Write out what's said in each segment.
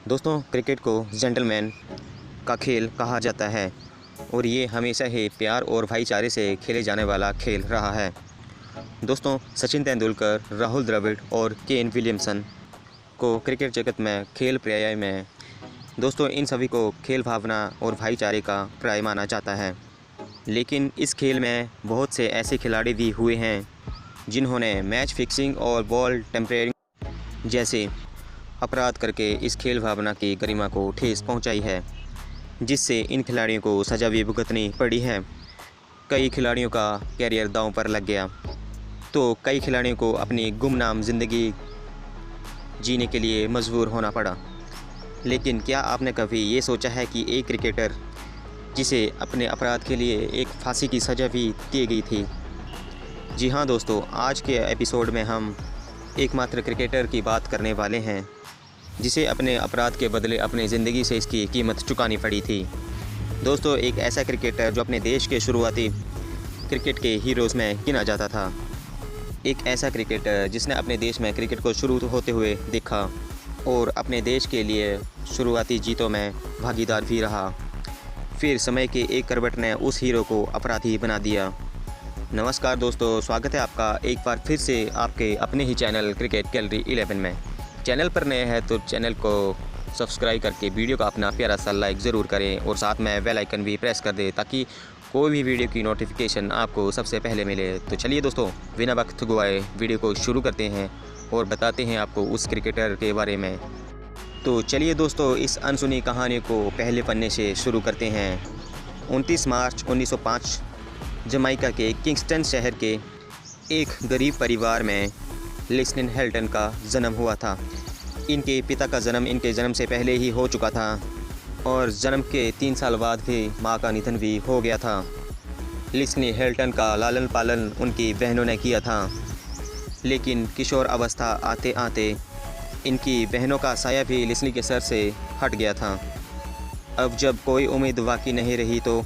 दोस्तों, क्रिकेट को जेंटलमैन का खेल कहा जाता है और ये हमेशा ही प्यार और भाईचारे से खेले जाने वाला खेल रहा है। दोस्तों, सचिन तेंदुलकर, राहुल द्रविड़ और केन विलियमसन को क्रिकेट जगत में खेल पर्याय में दोस्तों इन सभी को खेल भावना और भाईचारे का पर्याय माना जाता है। लेकिन इस खेल में बहुत से ऐसे खिलाड़ी भी हुए हैं जिन्होंने मैच फिक्सिंग और बॉल टेम्परिंग जैसे अपराध करके इस खेल भावना की गरिमा को ठेस पहुंचाई है, जिससे इन खिलाड़ियों को सज़ा भी भुगतनी पड़ी है। कई खिलाड़ियों का कैरियर दांव पर लग गया, तो कई खिलाड़ियों को अपनी गुमनाम ज़िंदगी जीने के लिए मजबूर होना पड़ा। लेकिन क्या आपने कभी ये सोचा है कि एक क्रिकेटर जिसे अपने अपराध के लिए एक फांसी की सज़ा भी दी गई थी? जी हाँ दोस्तों, आज के एपिसोड में हम एकमात्र क्रिकेटर की बात करने वाले हैं जिसे अपने अपराध के बदले अपनी ज़िंदगी से इसकी कीमत चुकानी पड़ी थी। दोस्तों, एक ऐसा क्रिकेटर जो अपने देश के शुरुआती क्रिकेट के हीरोज़ में गिना जाता था। एक ऐसा क्रिकेटर जिसने अपने देश में क्रिकेट को शुरू होते हुए देखा और अपने देश के लिए शुरुआती जीतों में भागीदार भी रहा। फिर समय के एक करवट ने उस हीरो को अपराधी बना दिया। नमस्कार दोस्तों, स्वागत है आपका एक बार फिर से आपके अपने ही चैनल क्रिकेट गैलरी 11 में। चैनल पर नए हैं तो चैनल को सब्सक्राइब करके वीडियो का अपना प्यारा सा लाइक ज़रूर करें और साथ में बेल आइकन भी प्रेस कर दें ताकि कोई भी वीडियो की नोटिफिकेशन आपको सबसे पहले मिले। तो चलिए दोस्तों, बिना वक्त गवाए वीडियो को शुरू करते हैं और बताते हैं आपको उस क्रिकेटर के बारे में। तो चलिए दोस्तों, इस अनसुनी कहानी को पहले पन्ने से शुरू करते हैं। 29 मार्च 1905 जमाइका के किंगस्टन शहर के एक गरीब परिवार में लेस्ली हेल्टन का जन्म हुआ था। इनके पिता का जन्म इनके जन्म से पहले ही हो चुका था और जन्म के 3 साल बाद भी मां का निधन भी हो गया था। लेस्ली हेल्टन का लालन पालन उनकी बहनों ने किया था, लेकिन किशोर अवस्था आते आते इनकी बहनों का साया भी लेस्ली के सर से हट गया था। अब जब कोई उम्मीद बाकी नहीं रही तो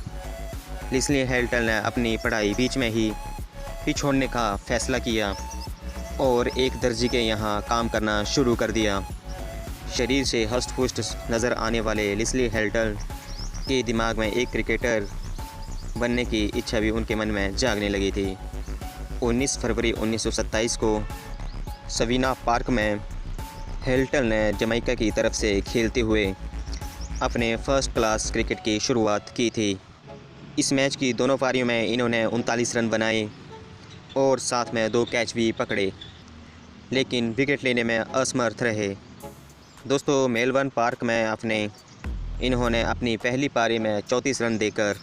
लेस्ली हेल्टन ने अपनी पढ़ाई बीच में ही छोड़ने का फ़ैसला किया और एक दर्जी के यहाँ काम करना शुरू कर दिया। शरीर से हष्ट-पुष्ट नज़र आने वाले लेस्ली हेल्टन के दिमाग में एक क्रिकेटर बनने की इच्छा भी उनके मन में जागने लगी थी। 19 फरवरी 1927 को सवीना पार्क में हेल्टन ने जमैका की तरफ से खेलते हुए अपने फर्स्ट क्लास क्रिकेट की शुरुआत की थी। इस मैच की दोनों पारियों में इन्होंने 39 रन बनाए और साथ में 2 कैच भी पकड़े, लेकिन विकेट लेने में असमर्थ रहे। दोस्तों, मेलबर्न पार्क में इन्होंने अपनी पहली पारी में 34 रन देकर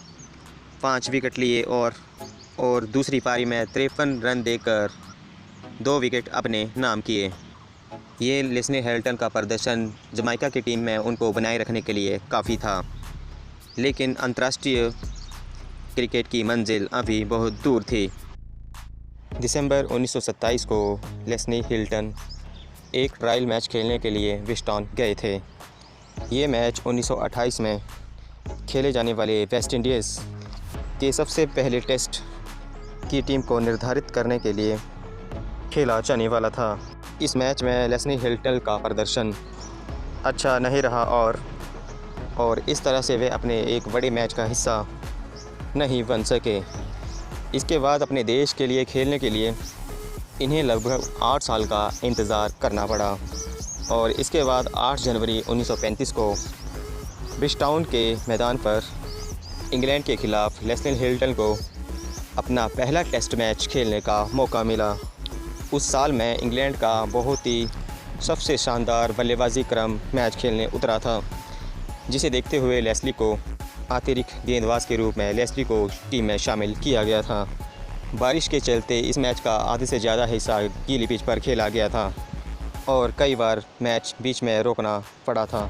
5 विकेट लिए और दूसरी पारी में 53 रन देकर 2 विकेट अपने नाम किए। ये लेस्ली हेल्टन का प्रदर्शन जमाइका की टीम में उनको बनाए रखने के लिए काफ़ी था, लेकिन अंतर्राष्ट्रीय क्रिकेट की मंजिल अभी बहुत दूर थी। दिसंबर 1927 को लेस्ली हेल्टन एक ट्रायल मैच खेलने के लिए विस्टॉन गए थे। ये मैच 1928 में खेले जाने वाले वेस्ट इंडीज़ के सबसे पहले टेस्ट की टीम को निर्धारित करने के लिए खेला जाने वाला था। इस मैच में लेस्ली हेल्टन का प्रदर्शन अच्छा नहीं रहा और इस तरह से वे अपने एक बड़े मैच का हिस्सा नहीं बन सके। इसके बाद अपने देश के लिए खेलने के लिए इन्हें लगभग 8 साल का इंतज़ार करना पड़ा और इसके बाद 8 जनवरी 1935 को ब्रिस्टाउन के मैदान पर इंग्लैंड के ख़िलाफ़ लेस्ली हेल्टन को अपना पहला टेस्ट मैच खेलने का मौका मिला। उस साल में इंग्लैंड का बहुत ही सबसे शानदार बल्लेबाजी क्रम मैच खेलने उतरा था, जिसे देखते हुए लेस्ली को अतिरिक्त गेंदबाज के रूप में लेस्ली को टीम में शामिल किया गया था। बारिश के चलते इस मैच का आधे से ज़्यादा हिस्सा गीली पिच पर खेला गया था और कई बार मैच बीच में रोकना पड़ा था।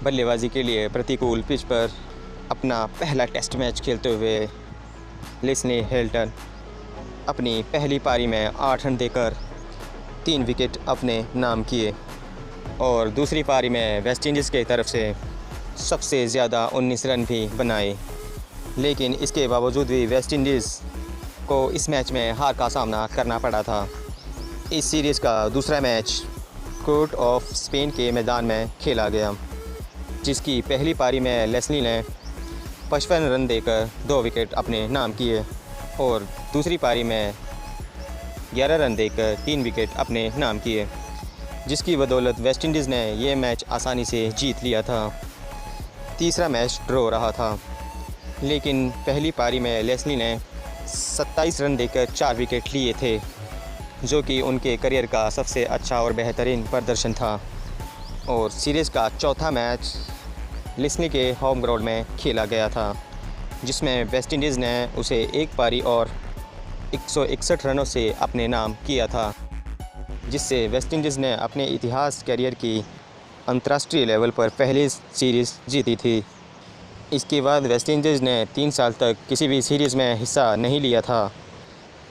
बल्लेबाजी के लिए प्रतिकूल पिच पर अपना पहला टेस्ट मैच खेलते हुए लेस्ली हेल्टन अपनी पहली पारी में 8 रन देकर 3 विकेट अपने नाम किए और दूसरी पारी में वेस्ट इंडीज़ की तरफ से सबसे ज़्यादा 19 रन भी बनाए। लेकिन इसके बावजूद भी वेस्ट इंडीज़ को इस मैच में हार का सामना करना पड़ा था। इस सीरीज़ का दूसरा मैच कोर्ट ऑफ स्पेन के मैदान में खेला गया, जिसकी पहली पारी में लेस्ली ने 55 रन देकर 2 विकेट अपने नाम किए और दूसरी पारी में 11 रन देकर 3 विकेट अपने नाम किए, जिसकी बदौलत वेस्टइंडीज़ ने यह मैच आसानी से जीत लिया था। तीसरा मैच ड्रॉ रहा था, लेकिन पहली पारी में लेस्ली ने 27 रन देकर 4 विकेट लिए थे, जो कि उनके करियर का सबसे अच्छा और बेहतरीन प्रदर्शन था। और सीरीज़ का चौथा मैच लेस्ली के होम ग्राउंड में खेला गया था, जिसमें वेस्टइंडीज़ ने उसे एक पारी और 161 रनों से अपने नाम किया था, जिससे वेस्टइंडीज़ ने अपने इतिहास करियर की अंतर्राष्ट्रीय लेवल पर पहली सीरीज़ जीती थी। इसके बाद वेस्टइंडीज़ ने 3 साल तक किसी भी सीरीज़ में हिस्सा नहीं लिया था,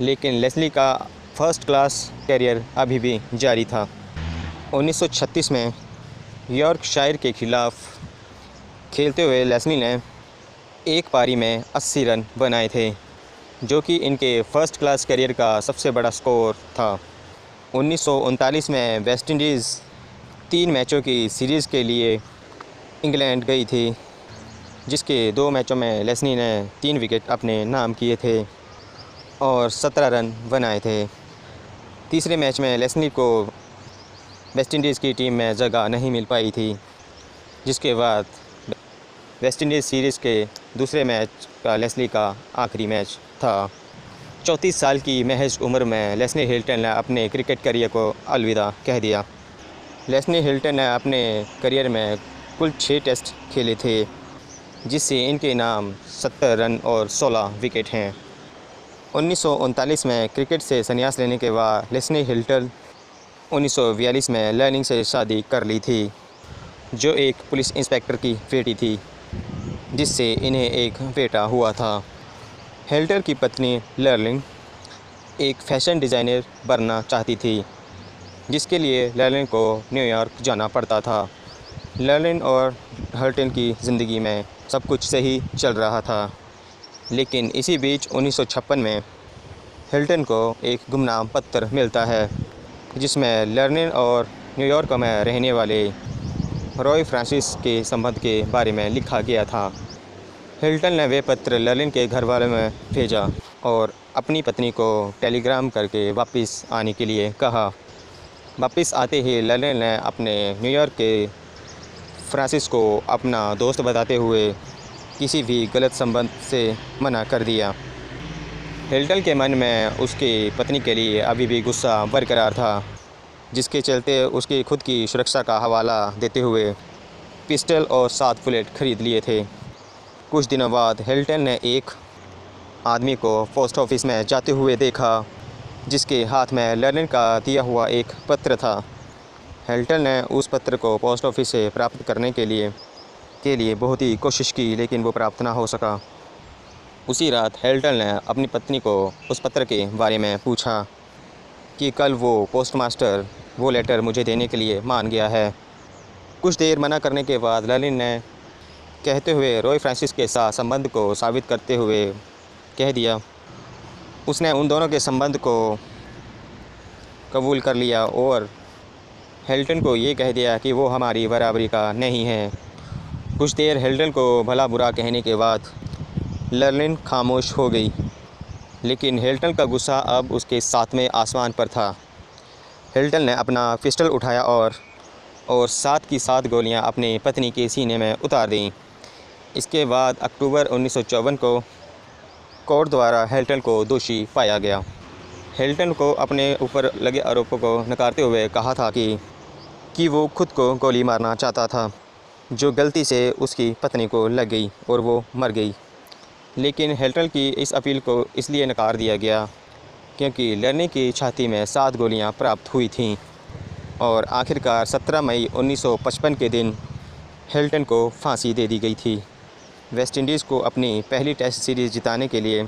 लेकिन लेस्ली का फर्स्ट क्लास करियर अभी भी जारी था। 1936 में यॉर्कशायर के ख़िलाफ़ खेलते हुए लेस्ली ने एक पारी में 80 रन बनाए थे, जो कि इनके फर्स्ट क्लास करियर का सबसे बड़ा स्कोर था। 1939 में वेस्टइंडीज़ 3 मैचों की सीरीज़ के लिए इंग्लैंड गई थी, जिसके 2 मैचों में लेस्ली ने 3 विकेट अपने नाम किए थे और 17 रन बनाए थे। तीसरे मैच में लेस्ली को वेस्टइंडीज़ की टीम में जगह नहीं मिल पाई थी, जिसके बाद वेस्टइंडीज़ सीरीज़ के दूसरे मैच का लेस्ली का आखिरी मैच था। 34 साल की महज उम्र में लेस्ली हिल्टन ने अपने क्रिकेट करियर को अलविदा कह दिया। लेस्ली हिल्टन ने अपने करियर में कुल 6 टेस्ट खेले थे, जिससे इनके नाम 70 रन और 16 विकेट हैं। 1939 में क्रिकेट से संन्यास लेने के बाद लेस्ली हिल्टन 1942 में लर्लिंग से शादी कर ली थी, जो एक पुलिस इंस्पेक्टर की बेटी थी, जिससे इन्हें एक बेटा हुआ था। हिल्टन की पत्नी लर्लिंग एक फैशन डिज़ाइनर बनना चाहती थी, जिसके लिए लर्लिंग को न्यूयॉर्क जाना पड़ता था। लर्लिंग और हिल्टन की ज़िंदगी में सब कुछ सही चल रहा था, लेकिन इसी बीच 1956 में हिल्टन को एक गुमनाम पत्र मिलता है, जिसमें लर्लिंग और न्यूयॉर्क में रहने वाले रॉय फ्रांसिस के संबंध के बारे में लिखा गया था। हिल्टन ने वे पत्र लर्लिंग के घर वालों में भेजा और अपनी पत्नी को टेलीग्राम करके वापस आने के लिए कहा। वापस आते ही लर्लिंग ने अपने न्यूयॉर्क के फ्रांसिस को अपना दोस्त बताते हुए किसी भी गलत संबंध से मना कर दिया। हिल्टन के मन में उसकी पत्नी के लिए अभी भी गुस्सा बरकरार था, जिसके चलते उसकी खुद की सुरक्षा का हवाला देते हुए पिस्टल और 7 बुलेट खरीद लिए थे। कुछ दिनों बाद हिल्टन ने एक आदमी को पोस्ट ऑफिस में जाते हुए देखा, जिसके हाथ में लर्लिंग का दिया हुआ एक पत्र था। हिल्टन ने उस पत्र को पोस्ट ऑफिस से प्राप्त करने के लिए बहुत ही कोशिश की, लेकिन वो प्राप्त ना हो सका। उसी रात हिल्टन ने अपनी पत्नी को उस पत्र के बारे में पूछा कि कल वो पोस्टमास्टर वो लेटर मुझे देने के लिए मान गया है। कुछ देर मना करने के बाद लर्लिंग ने कहते हुए रॉय फ्रांसिस के साथ संबंध को साबित करते हुए कह दिया। उसने उन दोनों के संबंध को कबूल कर लिया और हिल्टन को ये कह दिया कि वो हमारी बराबरी का नहीं है। कुछ देर हिल्टन को भला बुरा कहने के बाद लर्लिंग खामोश हो गई, लेकिन हिल्टन का गुस्सा अब उसके 7वें आसमान पर था। हिल्टन ने अपना पिस्टल उठाया और 7 की 7 गोलियां अपनी पत्नी के सीने में उतार दीं। इसके बाद अक्टूबर 1954 को कोर्ट द्वारा हिल्टन को दोषी पाया गया। हिल्टन को अपने ऊपर लगे आरोपों को नकारते हुए कहा था कि वो खुद को गोली मारना चाहता था, जो गलती से उसकी पत्नी को लग गई और वो मर गई। लेकिन हिल्टन की इस अपील को इसलिए नकार दिया गया क्योंकि लर्लिंग की छाती में 7 गोलियां प्राप्त हुई थीं और आखिरकार 17 मई 1955 के दिन हिल्टन को फांसी दे दी गई थी। वेस्टइंडीज़ को अपनी पहली टेस्ट सीरीज़ जिताने के लिए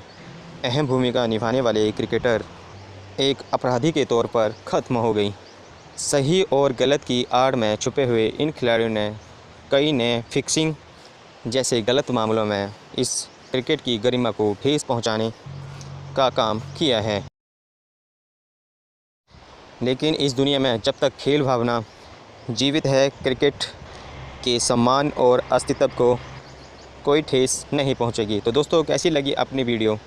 अहम भूमिका निभाने वाले क्रिकेटर एक अपराधी के तौर पर ख़त्म हो गई। सही और गलत की आड़ में छुपे हुए इन खिलाड़ियों ने कई ने फिक्सिंग जैसे गलत मामलों में इस क्रिकेट की गरिमा को ठेस पहुंचाने का काम किया है। लेकिन इस दुनिया में जब तक खेल भावना जीवित है, क्रिकेट के सम्मान और अस्तित्व को कोई ठेस नहीं पहुंचेगी। तो दोस्तों कैसी लगी अपनी वीडियो?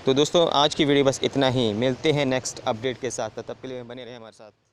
तो दोस्तों आज की वीडियो बस इतना ही, मिलते हैं नेक्स्ट अपडेट के साथ, तब तक के लिए बने रहें हमारे साथ।